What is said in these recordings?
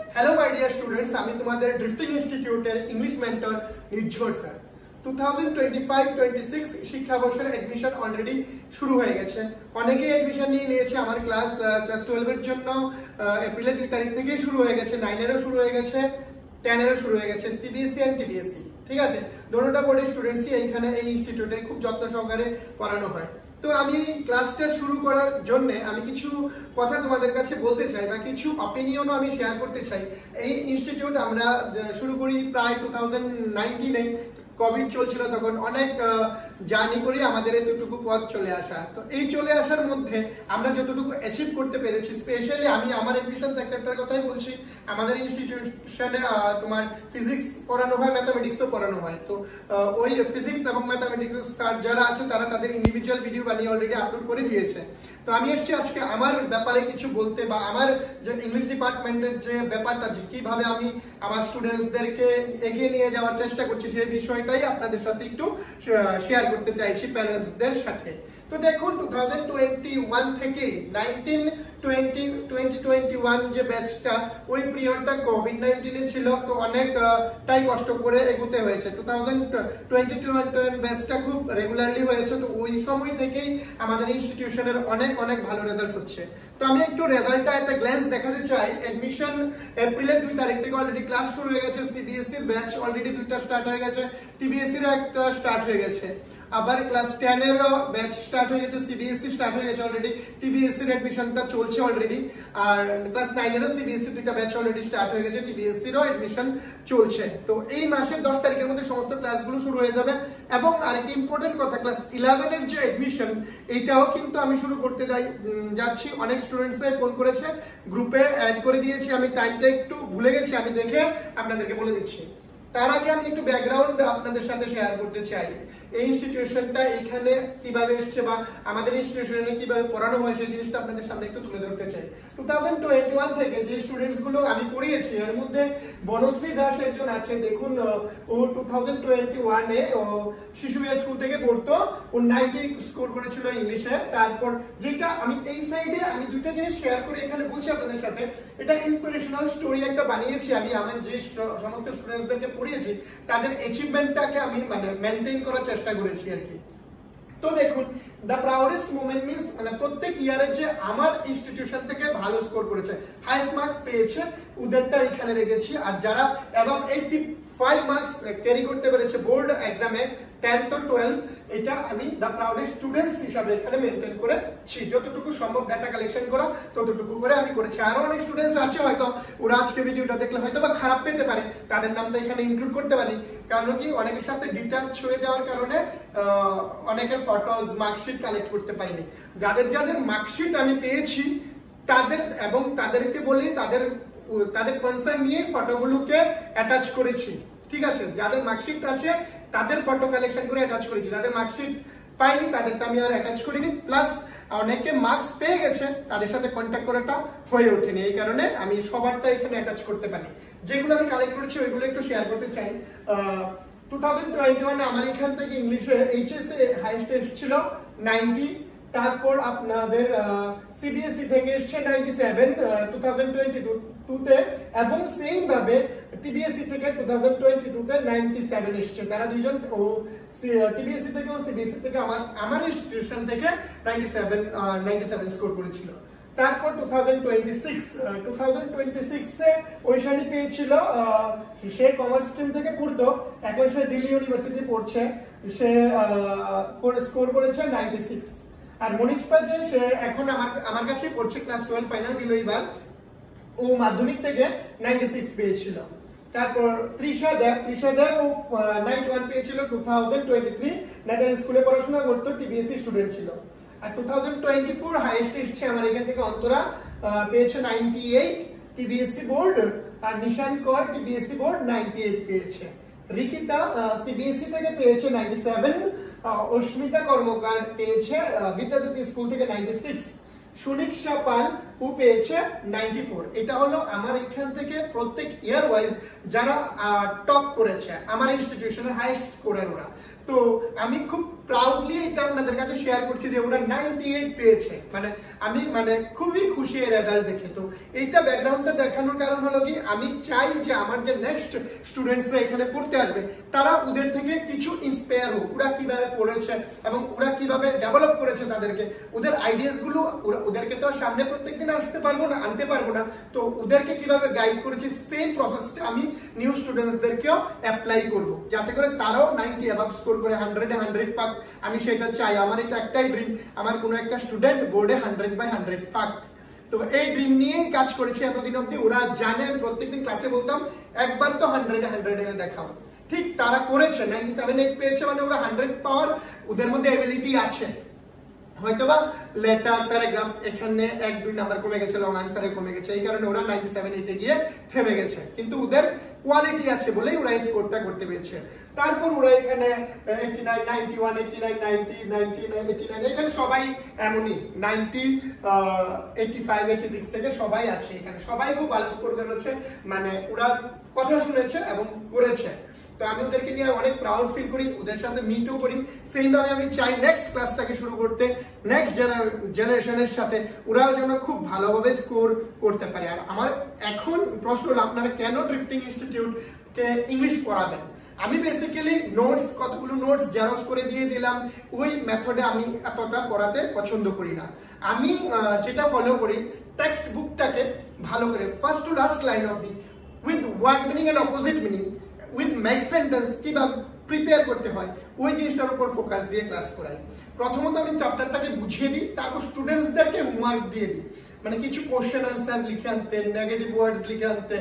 Hello my dear students, আমি তোমাদের drifting ইনস্টিটিউটের ইংলিশ মেন্টর নির্ঝর স্যার। 2025-26 শিক্ষাবর্ষের অ্যাডমিশন অলরেডি শুরু হয়ে গেছে। অনেকেই অ্যাডমিশন নিয়েছে। আমার ক্লাস 12 এর জন্য এপ্রিলের 2 তারিখ থেকেই শুরু হয়ে গেছে। 9 এরও শুরু হয়ে গেছে, 10 এরও শুরু হয়ে গেছে, সিবিএসসি এন্ড টিবিএসসি। ঠিক আছে, দুটোটা বোর্ডের স্টুডেন্টসই এইখানে এই ইনস্টিটিউটে খুব যত্ন সহকারে পড়ানো হয়। তো আমি ক্লাসটা শুরু করার জন্য আমি কিছু কথা তোমাদের কাছে বলতে চাই বা কিছু অপিনিয়নও আমি শেয়ার করতে চাই। এই ইনস্টিটিউট আমরা শুরু করি প্রায় 2019-এ। কোভিড চলছিল, তখন অনেক জার্নি করে আমাদের এতটুকু পথ চলে আসা। তো এই চলে আসার মধ্যে আমরা যতটুকু অ্যাচিভ করতে পেরেছি, স্পেশালি আমি আমার অ্যাডমিশন সেক্টরটার কথাই বলছি। আমাদের ইনস্টিটিউশনে তোমার ফিজিক্স পড়ানো হয়, ম্যাথামেটিক্সও পড়ানো হয়। তো ওই ফিজিক্স এবং ম্যাথামেটিক্স স্যার যারা আছে তারা তাদের ইন্ডিভিজুয়াল ভিডিও বানিয়ে অলরেডি আপলোড করে দিয়েছে। তো আমি এসেছি আজকে আমার ব্যাপারে কিছু বলতে, বা আমার যে ইংলিশ ডিপার্টমেন্টের যে ব্যাপারটা, যে কিভাবে আমি আমার স্টুডেন্টসদেরকে এগিয়ে নিয়ে যাওয়ার চেষ্টা করছি, সেই বিষয়টাই আপনাদের সাথে একটু শেয়ার করতে চাইছি প্যারেন্টসদের সাথে। তো দেখুন, 2021 থেকে 2021 যে ব্যাচটা, ওই পিরিয়ডটা কোভিড-19 ছিল। তো অনেকটাই কষ্ট করে এগোতে হয়েছে। 2022 ব্যাচটা খুব রেগুলারলি হয়েছে। তো ওই সময় থেকেই আমাদের ইনস্টিটিউশনের অনেক ভালো রেজাল্ট হচ্ছে। তো আমি একটু রেজাল্টটা একটা গ্ল্যান্স দেখাতে চাই। অ্যাডমিশন এপ্রিলের 2 তারিখ থেকে অলরেডি ক্লাস শুরু হয়ে গেছে। সিবিএসসি এর ব্যাচ অলরেডি 2টা স্টার্ট হয়ে গেছে, টিবিএসসি এর একটা স্টার্ট হয়ে গেছে। আবার ক্লাস 10 এর ব্যাচ স্টার্ট হয়ে গেছে, সিবিএসসি স্টার্ট হয়ে গেছে অলরেডি, টিবিএসসি এর অ্যাডমিশনটা চলছে অলরেডি। আর ক্লাস 9 এরও সিবিএসসি 2টা ব্যাচ অলরেডি স্টার্ট হয়ে গেছে, টিবিএসসি এরও অ্যাডমিশন চলছে। তো এই মাসের 10 তারিখের মধ্যে সমস্ত ক্লাসগুলো শুরু হয়ে যাবে। এবং আরেকটি ইম্পর্টেন্ট কথা, ক্লাস 11 এর যে অ্যাডমিশন, এইটাও কিন্তু আমি শুরু করতে যাচ্ছি। অনেক স্টুডেন্টসরাই ফোন করেছে, গ্রুপে অ্যাড করে দিয়েছি। আমি টাইমটা একটু ভুলে গেছি, আমি দেখে আপনাদেরকে বলে দিচ্ছি। তার আগে আমি একটু ব্যাকগ্রাউন্ড আপনাদের সাথে শেয়ার করতে চাই। এই ইনস্টিটিউশনটা এখানে কিভাবে এসছে বা আমাদের ইনস্টিটিউশনে কিভাবে পড়ানো হয়, সেই জিনিসটা আপনাদের সামনে একটু তুলে ধরতে চাই। 2021 থেকে যে স্টুডেন্টস গুলো আমি পড়িয়েছি, এর মধ্যে বনশ্রী দাস একজন আছে। দেখুন, ও 2021-এ শিশু স্কুল থেকে পড়তো। ও 90 স্কোর করেছিল ইংলিশে। তারপর যেটা আমি এই সাইডে আমি দুইটা জিনিস শেয়ার করে এখানে বলছি আপনাদের সাথে, এটা ইন্সপিরেশনাল স্টোরি একটা বানিয়েছি আমি। আমার যে সমস্ত স্টুডেন্টসদেরকে পড়িয়েছি তাদের অ্যাচিভমেন্টটাকে আমি মেনটেন করার চেষ্টা করেছি আর কি। তো দেখুন, দ্য প্রাউডেস্ট মোমেন্ট মিন্স প্রত্যেক ইয়ারে যে আমার ইনস্টিটিউশন থেকে ভালো স্কোর করেছে, হাইস্ট মার্কস পেয়েছে, ওদেরটা এখানে রেখেছি। আর যারা এবং 85 মার্কস ক্যারি করতে পেরেছে বোর্ড এক্সামে 10 to 12, এটা আমি দ্য প্রাউডেস্ট স্টুডেন্টস হিসাবে এখানে মেনটেন করেছি। যতটুকু সম্ভব ডাটা কালেকশন করা, ততটুকু করে আমি করেছি। আরো অনেক স্টুডেন্টস আছে, হয়তো ওরা আজকে ভিডিওটা দেখলে হয়তো বা খারাপ পেতে পারে, তাদের নামটা এখানে ইনক্লুড করতে পারি। কারণ কি, অনেকের সাথে ডিটেইলস হয়ে যাওয়ার কারণে অনেকের ফটোজ মার্কশিট কালেক্ট করতে পারিনি। যাদের মার্কশিট আমি পেয়েছি তাদের, এবং তাদেরকে বলি তাদের কনসার্ন নিয়ে ফটোগুলোকে অ্যাটাচ করেছি। ঠিক আছে, যাদের মার্কশিট আছে তাদের ফটো কালেকশন করে অ্যাটাচ করেছি। যাদের মার্কশিট পাইনি তাদেরটা আমি আর অ্যাটাচ করিনি। প্লাস অনেকে মার্কস পেয়ে গেছে, তাদের সাথে কন্ট্যাক্ট করাটা হয়ে ওঠেনি, এই কারণে আমি সবারটা এখানে অ্যাটাচ করতে পারি। যেগুলো আমি কালেক্ট করেছি ওইগুলো একটু শেয়ার করতে চাই। 2021-এ আমার এখান থেকে ইংলিশে এইচএসএ হাইয়েস্ট ছিল 90। তারপর আপনাদের সিবিএসসি থেকে এসছে 97 2022-তে, এবং সেম ভাবে টিবিএসসি থেকে 2022-তে 97 এসছে। তারা দুইজন টিবিএসসি থেকে ও সিবিএসসি থেকে আমার ইনস্টিটিউশন থেকে 97 স্কোর করেছিল। তারপর 2026-এ ঐশানী পেয়েছিল, সে কমার্স স্ট্রিম থেকে পড়তো, এখন সে দিল্লি ইউনিভার্সিটি পড়ছে। সে স্কোর করেছে 96। আর মনীষ পাজে, সে এখন আমার কাছে পড়ছে, ক্লাস 12 ফাইনাল দিল এবার। ও মাধ্যমিক থেকে 96 পেয়েছিল। তারপর তৃষা দেব ও 91 পেয়েছিল 2023। নেতাজি স্কুলে পড়াশোনা করতো, টিবিএসসি স্টুডেন্ট ছিল। আর 2024 হাইয়েস্ট এসছে আমার এখান থেকে অন্তরা, পেয়েছে 98 টিবিএসসি বোর্ড। আর নিশান কর টিবিএসসি বোর্ড 98 পেয়েছে। রিকিতা সিবিএসসি থেকে পেয়েছে 97। অস্মিতা কর্মকার পেয়েছে বিদ্যাজ্যোতি স্কুল থেকে 96। সুনিক্ষা পাল ও পেয়েছে 94। এটা হলো আমার এখান থেকে প্রত্যেক ইয়ার ওয়াইজ যারা টপ করেছে আমার ইনস্টিটিউশনের হাইয়েস্ট স্কোরার ওরা। তো আমি খুব প্রাউডলি এটা আপনাদের কাছে শেয়ার করছি যে ওরা 98 পেয়েছে, মানে আমি খুবই খুশি এই রেজাল্ট দেখে। তো এইটা ব্যাকগ্রাউন্ডটা দেখানোর কারণ হলো কি, আমি চাই যে আমার যে নেক্সট স্টুডেন্টসরা এখানে পড়তে আসবে তারা ওদের থেকে কিছু ইন্সপায়ার হোক, ওরা কিভাবে পড়েছে এবং ওরা কিভাবে ডেভেলপ করেছে তাদেরকে, ওদের আইডিয়াস গুলো, ওদেরকে তো সামনে প্রত্যেকদিন আনতে পারবো না, তো ওদেরকে কিভাবে গাইড করেছি সেম প্রসেসটা আমি নিউ স্টুডেন্টসদেরকেও অ্যাপ্লাই করব, যাতে করে তারাও 90 অ্যাবাভ স্কোর করে 100-এ 100 পাক। আমি সেটা চাই, আমার এটা একটাই ড্রিম, আমার কোনো একটা স্টুডেন্ট বোর্ডে 100/100 পাক। তো এই ড্রিম নিয়েই কাজ করেছি এতদিন অব্দি। ওরা জানে, প্রত্যেকদিন ক্লাসে বলতাম একবার তো 100-এ 100 এনে দেখাও, ঠিক তারা করেছে। 97 পেয়েছে, মানে ওরা 100 পাওয়ার ওদের মধ্যে এবিলিটি আছে। হয়তোবা লেটার প্যারাগ্রাফ এখানে 1-2 নাম্বার কমে গেছে, লং আনসারে কমে গেছে, এই কারণে ওরা 97-8 গিয়ে থেমে গেছে, কিন্তু ওদের কোয়ালিটি আছে বলেই ওরা এই স্কোরটা করতে পেরেছে। তারপর ওরা এখানে 89, 91, 89, 90, 99, 89, এখানে সবাই এমনই 90, 85, 86 থেকে সবাই আছে এখানে, সবাই খুব ভালো স্কোর করেছে, মানে ওরা কথা শুনেছে এবং করেছে। তো আমি ওদেরকে নিয়ে অনেক প্রাউড ফিল করি, ওদের সাথে মিটও করি। সেইভাবে আমি চাই নেক্সট ক্লাসটাকে শুরু করতে নেক্সট জেনারেশনের সাথে, ওরাও যেন খুব ভালোভাবে স্কোর করতে পারে। আর আমার এখন প্রশ্ন হলো, আপনারা কেন ড্রিফটিং ইনস্টিটিউটকে ইংলিশ পড়াবেন? আমি বেসিক্যালি কতগুলো নোটস জেরক্স করে দিয়ে দিলাম, ওই মেথডে আমি এতটা পড়াতে পছন্দ করি না। আমি যেটা ফলো করি, টেক্সট বুকটাকে ভালো করে ফার্স্ট টু লাস্ট লাইন অবধি with word meaning and opposite meaning with make sentence কিভাবে প্রিপেয়ার করতে হয়, ওই জিনিসটার উপর ফোকাস দিয়ে ক্লাস করাই। প্রথমত আমি চ্যাপ্টারটাকে বুঝিয়ে দিই, তারপর স্টুডেন্টসদেরকে হোমওয়ার্ক দিয়ে দিই, মানে কিছু কোশ্চেন আনসার লিখে আনতে, নেগেটিভ ওয়ার্ডস লিখে আনতে,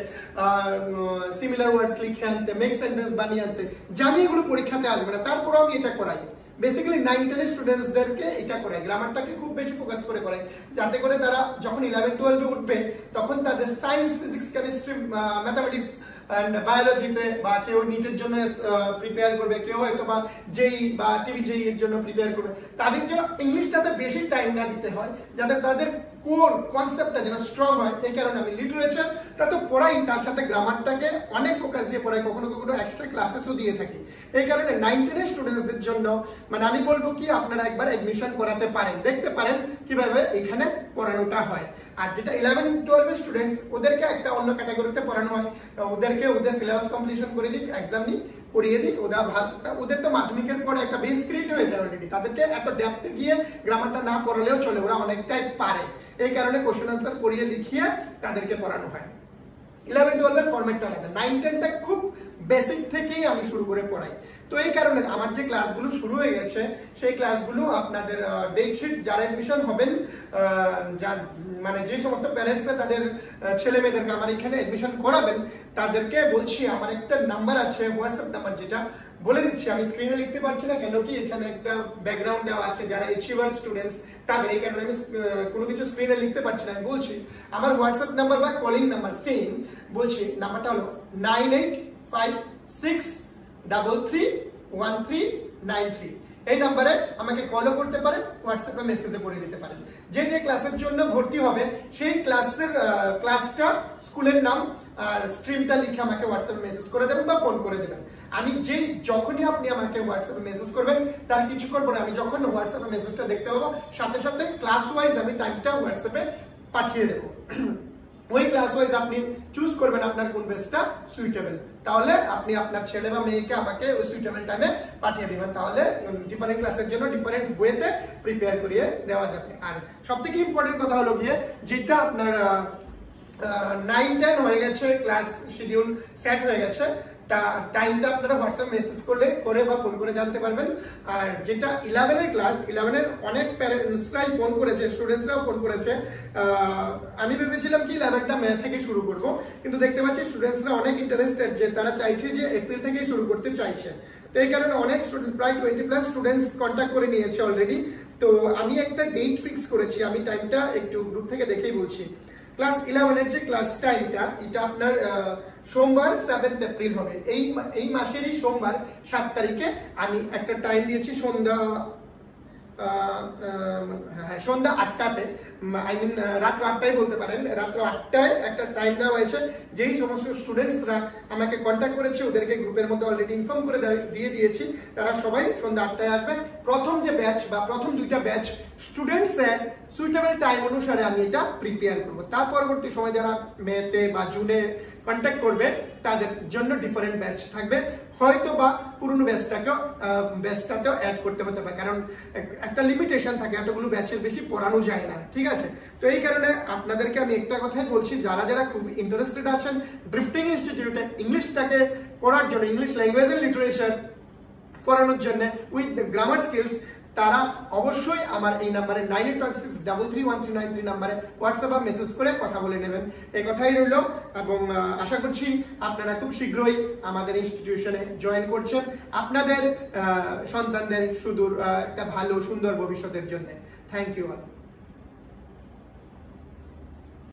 সিমিলার ওয়ার্ডস লিখে আনতে, মেক সেন্টেন্স বানিয়ে আনতে, জানি এগুলো পরীক্ষাতে আসবে না, তারপরেও আমি এটা করাই। বেসিক্যালি 9-10 স্টুডেন্টসদেরকে এটা করাই, গ্রামারটাকে খুব বেশি ফোকাস করে করাই, যাতে করে তারা যখন 11-12-এ উঠবে তখন তাদের science, physics, chemistry, mathematics and বায়োলজিতে, বা কেউ নিটের জন্য প্রিপেয়ার করবে, কেউ হয়তো বা জেই বা টিভি এর জন্য প্রিপেয়ার করবে, তাদের জন্য ইংলিশটাতে বেশি টাইম না দিতে হয়, যাতে তাদের কোর কনসেপ্টটা যেন স্ট্রং হয়। এই কারণে আমি লিটারেচারটা তো পড়াই, তার সাথে গ্রামারটাকে অনেক ফোকাস দিয়ে পড়াই, কখনো কখনো এক্সট্রা ক্লাসেসও দিয়ে থাকি। এই কারণে 9-10 স্টুডেন্টসদের জন্য মানে আমি বলবো কি, আপনারা একবার এডমিশন করাতে পারেন, দেখতে পারেন কিভাবে এখানে পড়ানোটা হয়। আর যেটা 11-12 স্টুডেন্টস, ওদেরকে একটা অন্য ক্যাটাগরিতে পড়ানো হয়, ওদেরকে ওদের সিলেবাস কমপ্লিশন করে দিই, এক্সাম নিই, পড়িয়ে দিই, ওদের তো মাধ্যমিকের পরে একটা বেস ক্রিয়েট হয়ে যায় অলরেডি, তাদেরকে এত ডেপথে গিয়ে গ্রামারটা না পড়ালেও চলে, ওরা অনেকটাই পারে। এই কারণে কোশ্চেন আনসার পড়িয়ে লিখিয়ে তাদেরকে পড়ানো হয়। 11-12 এর ফরম্যাটটা আলাদা, 9-10টা খুব বেসিক থেকেই আমি শুরু করে পড়াই। তো এই কারণে আমার যে ক্লাসগুলো শুরু হয়ে গেছে, সেই ক্লাসগুলো আপনাদের ডেটশিট যারা এডমিশন হবেন, মানে যে সমস্ত প্যারেন্টসরা তাদের ছেলে মেয়েদেরকে আমার এখানে এডমিশন করাবেন, তাদেরকে বলছি আমার একটা নাম্বার আছে, হোয়াটসঅ্যাপ নাম্বার, যেটা বলে দিচ্ছি, আমি স্ক্রিনে লিখতে পারছি না কেন কি, এখানে একটা ব্যাকগ্রাউন্ড দেওয়া আছে যারা অ্যাচিভার স্টুডেন্টস তাদের, এই কারণে আমি কোনো কিছু স্ক্রিনে লিখতে পারছি না। আমি বলছি আমার হোয়াটসঅ্যাপ নাম্বার বা কলিং নাম্বার সেম, বলছি নাম্বারটা হলো 9856331393। এই নাম্বারে আমাকে কলও করতে পারেন, হোয়াটসঅ্যাপে মেসেজে করে দিতে পারেন। যে যে ক্লাসের জন্য ভর্তি হবে সেই ক্লাসটা, স্কুলের নাম আর স্ট্রিমটা লিখে আমাকে হোয়াটসঅ্যাপে মেসেজ করে দেবেন বা ফোন করে দেবেন। আমি যখনই আপনি আমাকে হোয়াটসঅ্যাপে মেসেজ করবেন, তার কিছুক্ষণ পরে আমি যখন হোয়াটসঅ্যাপে মেসেজটা দেখতে পাবো, সাথে সাথে ক্লাস ওয়াইজ আমি টাইমটা হোয়াটসঅ্যাপে পাঠিয়ে দেবো। ওই ক্লাস ওয়াইজ আপনি চুজ করবেন আপনার কোন বেসটা সুইটেবল, তাহলে আপনি আপনার ছেলে বা মেয়েকে আমাকে ওই সুইটেবল টাইমে পাঠিয়ে দিবেন, তাহলে ডিফারেন্ট ক্লাসের জন্য ডিফারেন্ট ওয়েতে প্রিপেয়ার করিয়ে দেওয়া যাবে। আর সবথেকে ইম্পর্টেন্ট কথা হলো গিয়ে, যেটা আপনার 9-10 হয়ে গেছে, ক্লাস শিডিউল সেট হয়ে গেছে, টাইমটা আপনারা হোয়াটসঅ্যাপ মেসেজ করে বা ফোন করে জানতে পারবেন। আর যেটা 11-এর ক্লাস, 11-এর অনেক প্যারেন্টসরাই ফোন করেছে, স্টুডেন্টসরাও ফোন করেছে। আমি ভেবেছিলাম কি 11টা মে থেকে শুরু করব, কিন্তু দেখতে পাচ্ছি স্টুডেন্টসরা অনেক ইন্টারেস্টেড, যে তারা চাইছে যে এপ্রিল থেকেই শুরু করতে চাইছে। তো এই কারণে অনেক স্টুডেন্ট, প্রায় 20+ স্টুডেন্টস কন্ট্যাক্ট করে নিয়েছে অলরেডি। তো আমি একটা ডেট ফিক্স করেছি, আমি টাইমটা একটু গ্রুপ থেকে দেখেই বলছি। ক্লাস 11-এর যে ক্লাস টাইমটা, এটা আপনার সোমবার 7 এপ্রিল হবে, এই মাসেরই সোমবার 7 তারিখে আমি একটা টাইম দিয়েছি, সন্ধ্যা সন্ধ্যা 8টাতে, আই মিন রাত্র 8টায় বলতে পারেন, রাত্র 8টায় একটা টাইম দেওয়া হয়েছে। যেই সমস্ত স্টুডেন্টসরা আমাকে কন্ট্যাক্ট করেছে ওদেরকে গ্রুপের মধ্যে অলরেডি ইনফর্ম করে দিয়ে দিয়েছি, তারা সবাই সন্ধ্যা 8টায় আসবে। প্রথম যে ব্যাচ বা প্রথম 2টা ব্যাচ স্টুডেন্টসের সুইটেবল টাইম অনুসারে আমি এটা প্রিপেয়ার করবো। তার পরবর্তী সময় যারা মেতে বা জুনে কন্ট্যাক্ট করবে তাদের জন্য ডিফারেন্ট ব্যাচ থাকবে, হয়তো বা পুরনো ব্যাচটাতেও অ্যাড করতে হতে পারে, কারণ একটা লিমিটেশন থাকে, এতগুলো ব্যাচের বেশি পড়ানো যায় না, ঠিক আছে। তো এই কারণে আপনাদেরকে আমি একটা কথাই বলছি, যারা যারা খুব ইন্টারেস্টেড আছেন ড্রিফটিং ইনস্টিটিউটে ইংলিশটাকে পড়ার জন্য, ইংলিশ ল্যাঙ্গুয়েজ এন্ড লিটারেচার পড়ানোর জন্য উইথ গ্রামার স্কিলস, তারা অবশ্যই আমার এই নাম্বারে 9856331393 নাম্বারে হোয়াটসঅ্যাপ বা মেসেজ করে কথা বলে নেবেন। এই কথাই রইল, এবং আশা করছি আপনারা খুব শীঘ্রই আমাদের ইনস্টিটিউশনে জয়েন করছেন আপনাদের সন্তানদের সুদূর একটা ভালো সুন্দর ভবিষ্যতের জন্য। Thank you all.